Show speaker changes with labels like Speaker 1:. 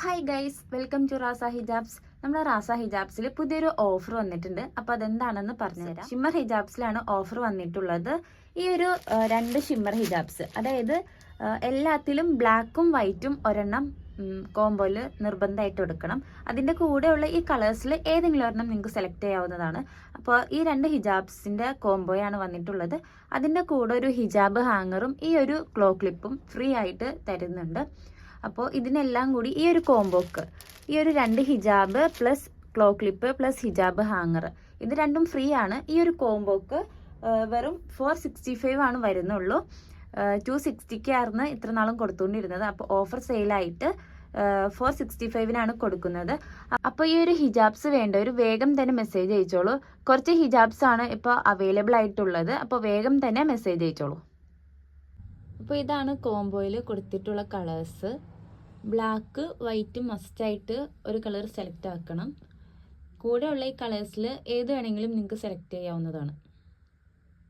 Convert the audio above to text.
Speaker 1: Hi guys, welcome to Raza Hijabs. നമ്മുടെ റാസ ഹിജാബ്സിൽ പുതിയൊരു ഓഫർ വന്നിട്ടുണ്ട്. അപ്പോൾ അതെന്താണെന്ന് പറഞ്ഞുതരാം. ഷിമ്മർ ഹിജാബ്സിലാണ് ഓഫർ വന്നിട്ടുള്ളത്. ഈ ഒരു 2 ഷിമ്മർ ഹിജാബ്സ്, അതായത് എല്ലാത്തിലും ബ്ലാക്കും വൈറ്റും ഒരെണ്ണം കോംബോയിൽ നിർബന്ധമായിട്ട് എടുക്കണം. അതിൻ്റെ കൂടെയുള്ള ഈ കളേഴ്സിൽ ഏതെങ്കിലും ഒരെണ്ണം നിങ്ങൾക്ക് സെലക്ട് ചെയ്യാവുന്നതാണ്. അപ്പോൾ ഈ 2 ഹിജാബ്സിൻ്റെ കോംബോയാണ് വന്നിട്ടുള്ളത്. അതിൻ്റെ കൂടെ ഒരു ഹിജാബ് ഹാങ്ങറും ഈ ഒരു ക്ലോ ക്ലിപ്പും ഫ്രീ ആയിട്ട് തരുന്നുണ്ട്. അപ്പോൾ ഇതിനെല്ലാം കൂടി ഈ ഒരു കോംബോക്ക് ഈ ഒരു 2 ഹിജാബ് പ്ലസ് ക്ലോ ക്ലിപ്പ് പ്ലസ് ഹിജാബ് ഹാങ്ങർ, ഇത് രണ്ടും ഫ്രീ ആണ്. ഈ ഒരു കോംബോക്ക് വെറും 465 ആണ് വരുന്നുള്ളൂ. 260 ആയിരുന്നു ഇത്ര നാളും കൊടുത്തുകൊണ്ടിരുന്നത്. അപ്പോൾ ഓഫർ സെയിലായിട്ട് 465 കൊടുക്കുന്നത്. അപ്പോൾ ഈ ഒരു ഹിജാബ്സ് വേണ്ടവർ വേഗം തന്നെ മെസ്സേജ് അയച്ചോളൂ. കുറച്ച് ഹിജാബ്സ് ആണ് ഇപ്പോൾ അവൈലബിൾ ആയിട്ടുള്ളത്. അപ്പോൾ വേഗം തന്നെ മെസ്സേജ് അയച്ചോളൂ. അപ്പോൾ ഇതാണ് കോംബോയിൽ കൊടുത്തിട്ടുള്ള കളേഴ്സ്. ബ്ലാക്ക് വൈറ്റ് മസ്റ്റായിട്ട് ഒരു കളർ സെലക്ട് ആക്കണം. കൂടെയുള്ള ഈ കളേഴ്സിൽ ഏത് വേണമെങ്കിലും നിങ്ങൾക്ക് സെലക്ട് ചെയ്യാവുന്നതാണ്.